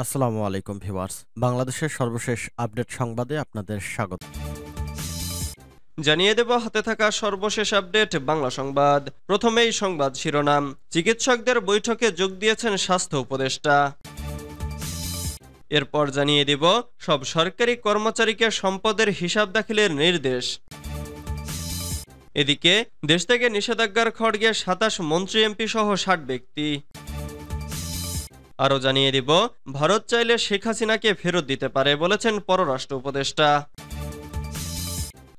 আসসালামু আলাইকুম ভিউয়ার্স। বাংলাদেশের সর্বশেষ আপডেট সংবাদে আপনাদের স্বাগত। জানিয়ে দেব হাতে থাকা সর্বশেষ আপডেট বাংলা সংবাদ। প্রথমেই সংবাদ শিরোনাম। চিকিৎসকদের বৈঠকে যোগ দিয়েছেন স্বাস্থ্য উপদেষ্টা। এরপর জানিয়ে দেব সব সরকারি কর্মচারীকে সম্পদের হিসাব দাখিলের নির্দেশ। এদিকে দেশ থেকে নিষেধাজ্ঞার খড়গে ২৭ মন্ত্রী এমপি সহ ৬০ ব্যক্তি। আরও জানিয়ে দিব ভারত চাইলে শেখ হাসিনাকে ফেরত দিতে পারে বলেছেন পররাষ্ট্র উপদেষ্টা।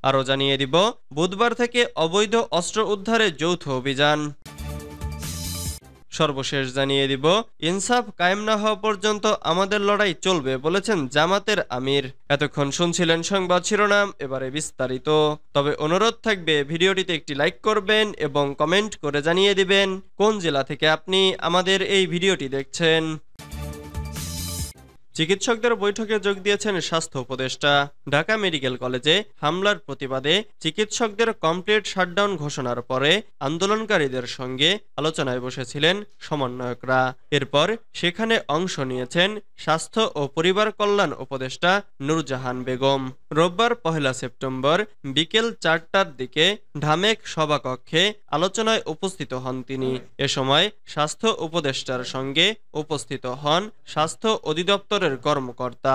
আরও জানিয়ে দিব বুধবার থেকে অবৈধ অস্ত্র উদ্ধারে যৌথ অভিযান। সর্বশেষ জানিয়ে দিব ইনসাফ কায়েম না হওয়া পর্যন্ত আমাদের লড়াই চলবে বলেছেন জামাতের আমির। এতক্ষণ শুনছিলেন সংবাদ শিরোনাম, এবারে বিস্তারিত। তবে অনুরোধ থাকবে ভিডিওটিতে একটি লাইক করবেন এবং কমেন্ট করে জানিয়ে দিবেন কোন জেলা থেকে আপনি আমাদের এই ভিডিওটি দেখছেন। চিকিৎসকদের বৈঠকে যোগ দিয়েছেন স্বাস্থ্য উপদেষ্টা। ঢাকা মেডিকেল কলেজে হামলার প্রতিবাদে চিকিৎসকদের কমপ্লিট শাটডাউন ঘোষণার পরে আন্দোলনকারীদের সঙ্গে আলোচনায় বসেছিলেন সমন্বয়করা। এরপর সেখানে অংশ নিয়েছেন স্বাস্থ্য ও পরিবার কল্যাণ উপদেষ্টা নূরজাহান বেগম। রোববার ১ সেপ্টেম্বর বিকেল ৪টার দিকে ঢামেক সভাকক্ষে আলোচনায় উপস্থিত হন তিনি। এ সময় স্বাস্থ্য উপদেষ্টার সঙ্গে উপস্থিত হন স্বাস্থ্য অধিদপ্তর কর্মকর্তা,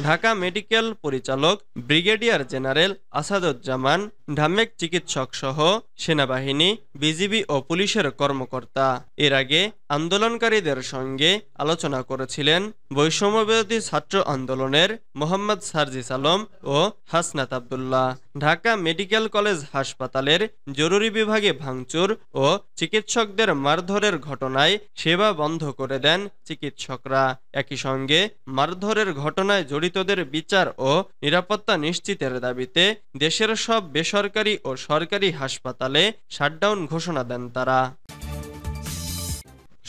ঢাকা মেডিকেল পরিচালক ব্রিগেডিয়ার জেনারেল আসাদুজ্জামান, ঢামেক চিকিৎসক সহ সেনাবাহিনী, বিজিবি ও পুলিশের কর্মকর্তা। এর আগে আন্দোলনকারীদের সঙ্গে আলোচনা করেছিলেন বৈষম্যবিরোধী ছাত্র আন্দোলনের মোহাম্মদ সার্জিস আলম ও হাসনাত আব্দুল্লাহ। ঢাকা মেডিকেল কলেজ হাসপাতালের জরুরি বিভাগে ভাঙচুর ও চিকিৎসকদের মারধরের ঘটনায় সেবা বন্ধ করে দেন চিকিৎসকরা। একই সঙ্গে মারধরের ঘটনায় জড়িতদের বিচার ও নিরাপত্তা নিশ্চিতের দাবিতে দেশের সব বেসরকারি ও সরকারি হাসপাতালে শাটডাউন ঘোষণা দেন তারা।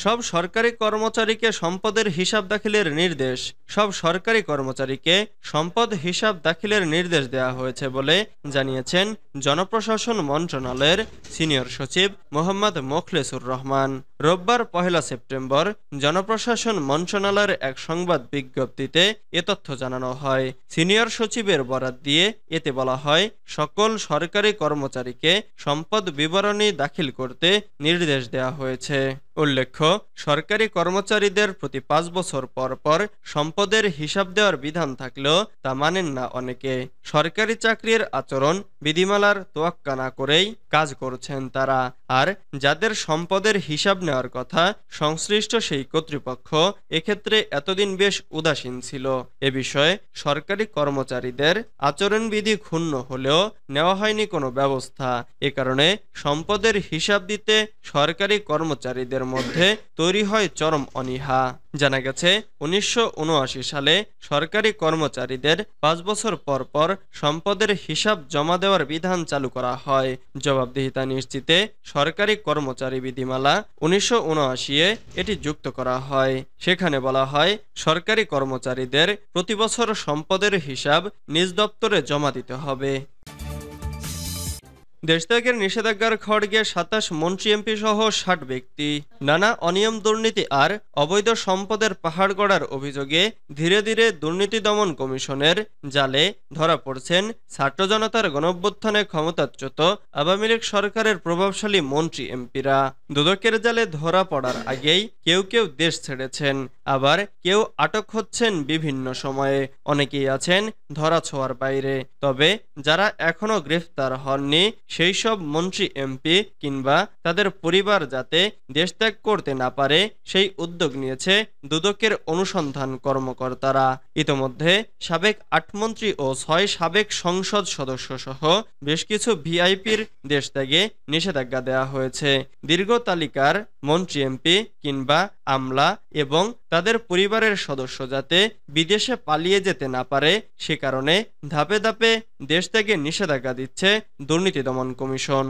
সব সরকারি কর্মচারীকে সম্পদের হিসাব দাখিলের নির্দেশ। সব সরকারি কর্মচারীকে সম্পদ হিসাব দাখিলের নির্দেশ দেওয়া হয়েছে বলে জানিয়েছেন জনপ্রশাসন মন্ত্রণালয়ের সিনিয়র সচিব মোহাম্মদ মোখলেসুর রহমান। রোববার ১ সেপ্টেম্বর জনপ্রশাসন মন্ত্রণালয়ের এক সংবাদ বিজ্ঞপ্তিতে এ তথ্য জানানো হয়। সিনিয়র সচিবের বরাত দিয়ে এতে বলা হয়, সকল সরকারি কর্মচারীকে সম্পদ বিবরণী দাখিল করতে নির্দেশ দেওয়া হয়েছে। উল্লেখ্য, সরকারি কর্মচারীদের প্রতি ৫ বছর পর পর সম্পদের হিসাব দেওয়ার বিধান থাকলেও তা মানেন না অনেকে। সরকারি চাকরির আচরণ বিধিমালার তোয়াক্কা না করেই কাজ করছেন তারা। আর যাদের সম্পদের হিসাব নেওয়ার কথা সংশ্লিষ্ট সেই কর্তৃপক্ষ এক্ষেত্রে এতদিন বেশ উদাসীন ছিল। এ বিষয়ে সরকারি কর্মচারীদের আচরণবিধি ক্ষুণ্ণ হলেও নেওয়া হয়নি কোনো ব্যবস্থা। এ কারণে সম্পদের হিসাব দিতে সরকারি কর্মচারীদের মধ্যে তৈরি হয় চরম অনীহা। জানা গেছে ১৯৭৯ সালে সরকারি কর্মচারীদের ৫ বছর পর পর সম্পদের হিসাব জমা দেওয়ার বিধান চালু করা হয়। জবাবদিহিতা নিশ্চিতে সরকারি কর্মচারী বিধিমালা ১৯৭৯-এ এটি যুক্ত করা হয়। সেখানে বলা হয়, সরকারি কর্মচারীদের প্রতি বছর সম্পদের হিসাব নিজ দপ্তরে জমা দিতে হবে। দেশত্যাগের নিষেধাজ্ঞার খড়গে ২৭ মন্ত্রী এমপি সহ ৬০ ব্যক্তি। নানা অনিয়ম দুর্নীতি আর অবৈধ সম্পদের পাহাড় গড়ার অভিযোগে ধীরে ধীরে দুর্নীতি দমন কমিশনের জালে ধরা পড়ছেন ছাত্র জনতার গণঅভ্যুত্থানে ক্ষমতাচ্যুত আওয়ামী লীগ সরকারের প্রভাবশালী মন্ত্রী এমপিরা। দুদকের জালে ধরা পড়ার আগেই কেউ কেউ দেশ ছেড়েছেন, আবার কেউ আটক হচ্ছেন বিভিন্ন সময়ে। অনেকেই আছেন ধরাছোঁয়ার বাইরে। তবে যারা এখনো গ্রেফতার হননি সেই সব মন্ত্রী এমপি কিংবা তাদের পরিবার যাতে দেশত্যাগ করতে না পারে সেই উদ্যোগ নিয়েছে দুদকের অনুসন্ধান কর্মকর্তারা। ইতোমধ্যে সাবেক ৮ মন্ত্রী ও ৬ সাবেক সংসদ সদস্য সহ বেশ কিছু ভিআইপির দেশত্যাগে নিষেধাজ্ঞা দেওয়া হয়েছে। দীর্ঘ তালিকার মন্ত্রী এমপি কিংবা আমলা এবং তাদের পরিবারের সদস্য যাতে বিদেশে পালিয়ে যেতে না পারে সে কারণে ধাপে ধাপে দেশত্যাগে নিষেধাজ্ঞা দিচ্ছে দুর্নীতি দমন কমিশন।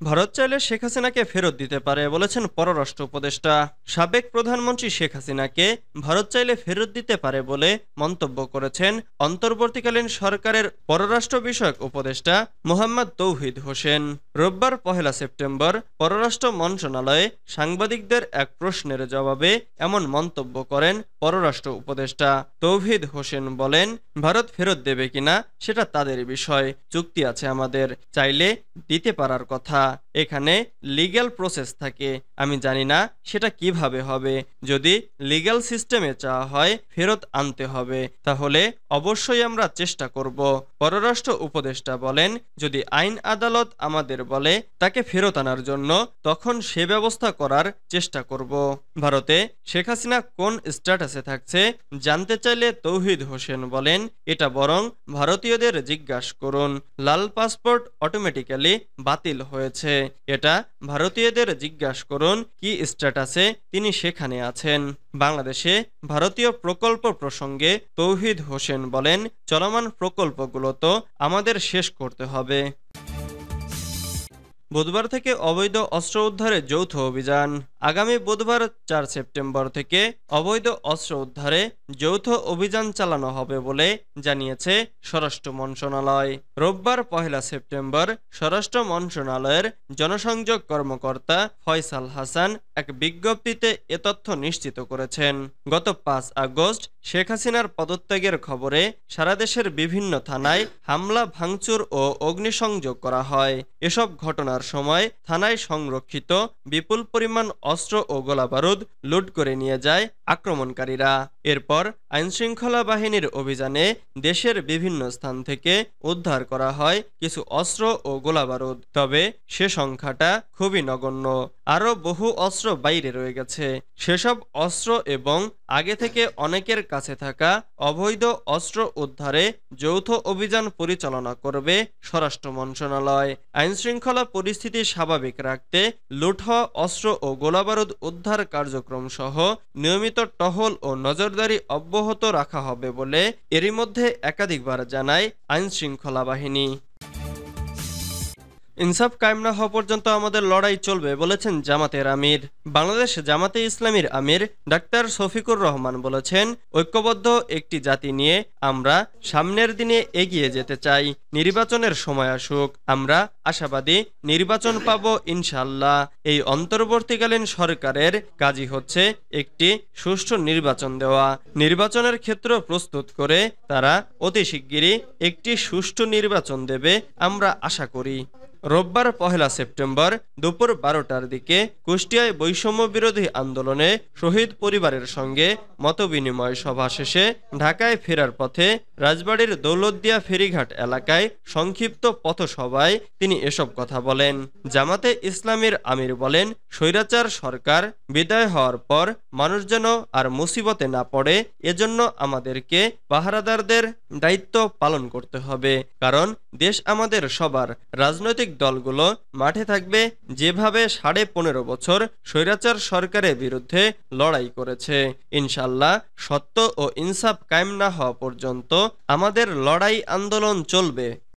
ভারত চাইলে শেখ হাসিনাকে ফেরত দিতে পারে বলেছেন পররাষ্ট্র উপদেষ্টা। সাবেক প্রধানমন্ত্রী শেখ হাসিনাকে ভারত চাইলে ফেরত দিতে পারে বলে মন্তব্য করেছেন অন্তর্বর্তীকালীন সরকারের পররাষ্ট্র বিষয়ক উপদেষ্টা মোহাম্মদ তৌহিদ হোসেন। রোববার 1 সেপ্টেম্বর পররাষ্ট্র মন্ত্রণালয়ে সাংবাদিকদের এক প্রশ্নের জবাবে এমন মন্তব্য করেন পররাষ্ট্র উপদেষ্টা। তৌহিদ হোসেন বলেন, ভারত ফেরত দেবে কিনা সেটা তাদের বিষয়, চুক্তি আছে আমাদের, চাইলে দিতে পারার কথা। এখানে লিগ্যাল প্রসেস থাকে, আমি জানি না সেটা কিভাবে হবে। যদি লিগ্যাল সিস্টেমে চাওয়া হয় ফেরত আনতে হবে, তাহলে অবশ্যই আমরা চেষ্টা করব। পররাষ্ট্র উপদেষ্টা বলেন, যদি আইন আদালত আমাদের বলে তাকে ফেরত আনার জন্য, তখন সে ব্যবস্থা করার চেষ্টা করব। ভারতে শেখ হাসিনা কোন স্ট্যাটাসে থাকছে জানতে চাইলে তৌহিদ হোসেন বলেন, এটা বরং ভারতীয়দের জিজ্ঞাসা করুন। লাল পাসপোর্ট অটোমেটিক্যালি বাতিল হয়েছে, এটা ভারতীয়দের জিজ্ঞাসা করুন কি স্ট্যাটাসে তিনি সেখানে আছেন। বাংলাদেশে ভারতীয় প্রকল্প প্রসঙ্গে তৌহিদ হোসেন বলেন, চলমান প্রকল্পগুলো তো আমাদের শেষ করতে হবে। বুধবার থেকে অবৈধ অস্ত্র উদ্ধারে যৌথ অভিযান। আগামী বুধবার 4 সেপ্টেম্বর থেকে অবৈধ অস্ত্র উদ্ধারে যৌথ অভিযান চালানো হবে বলে জানিয়েছে স্বরাষ্ট্র মন্ত্রণালয়। রোববার 1 সেপ্টেম্বর স্বরাষ্ট্র মন্ত্রণালয়ের জনসংযোগ কর্মকর্তা ফয়সাল হাসান এক বিজ্ঞপ্তিতে এ তথ্য নিশ্চিত করেছেন। গত 5 আগস্ট শেখ হাসিনার পদত্যাগের খবরে সারা দেশের বিভিন্ন থানায় হামলা, ভাঙচুর ও অগ্নিসংযোগ করা হয়। এসব ঘটনার সময় থানায় সংরক্ষিত বিপুল পরিমাণ অস্ত্র ও গোলাবারুদ লুট করে নিয়ে যায় আক্রমণকারীরা। এরপর আইনশৃঙ্খলা বাহিনীর অভিযানে দেশের বিভিন্ন স্থান থেকে উদ্ধার করা হয় কিছু অস্ত্র ও গোলাবারুদ। তবে সে সংখ্যাটা খুবই নগণ্য, আরও বহু অস্ত্র বাইরে রয়ে গেছে। সেসব অস্ত্র এবং আগে থেকে অনেকের কাছে থাকা অবৈধ অস্ত্র উদ্ধারে যৌথ অভিযান পরিচালনা করবে স্বরাষ্ট্র মন্ত্রণালয়। আইনশৃঙ্খলা পরিস্থিতি স্বাভাবিক রাখতে লুট হওয়া অস্ত্র ও গোলাবারুদ উদ্ধার কার্যক্রম সহ নিয়মিত টহল ও নজরদারি অব্যাহত রাখা হবে বলে এরই মধ্যে একাধিকবার জানায় আইনশৃঙ্খলা বাহিনী। ইনসাফ কায়েম না হওয়া পর্যন্ত আমাদের লড়াই চলবে বলেছেন জামাতের আমির। বাংলাদেশ জামাতে ইসলামীর আমির ডাক্তার শফিকুর রহমান বলেছেন, ঐক্যবদ্ধ একটি জাতি নিয়ে আমরা সামনের দিনে এগিয়ে যেতে চাই। নির্বাচনের সময় আসুক, আমরা আশাবাদী নির্বাচন পাব ইনশাআল্লাহ। এই অন্তর্বর্তীকালীন সরকারের কাজই হচ্ছে একটি সুষ্ঠু নির্বাচন দেওয়া। নির্বাচনের ক্ষেত্র প্রস্তুত করে তারা অতি শিগগিরই একটি সুষ্ঠু নির্বাচন দেবে আমরা আশা করি। রোববার 1 সেপ্টেম্বর দুপুর 12টার দিকে কুষ্টিয়ায় বৈষম্য বিরোধী আন্দোলনে শহীদ পরিবারের সঙ্গে মতবিনিময় সভা শেষে ঢাকায় ফেরার পথে রাজবাড়ীর দৌলতদিয়া ফেরিঘাট এলাকায় সংক্ষিপ্ত পথসভায় তিনি এসব কথা বলেন। জামাতে ইসলামীর আমির বলেন, স্বৈরাচার সরকার বিদায় হওয়ার পর মানুষ যেন আর মুসিবতে না পড়ে, এজন্য আমাদেরকে পাহারাদারদের দায়িত্ব পালন করতে হবে। কারণ দেশ আমাদের সবার। রাজনৈতিক দলগুলো মাঠে থাকবে যেভাবে 15.5 বছর স্বৈরাচার সরকারের বিরুদ্ধে লড়াই করেছে। ইনশাআল্লাহ সত্য ও ইনসাফ কায়েম না হওয়া পর্যন্ত আমাদের লড়াই আন্দোলন চলবে।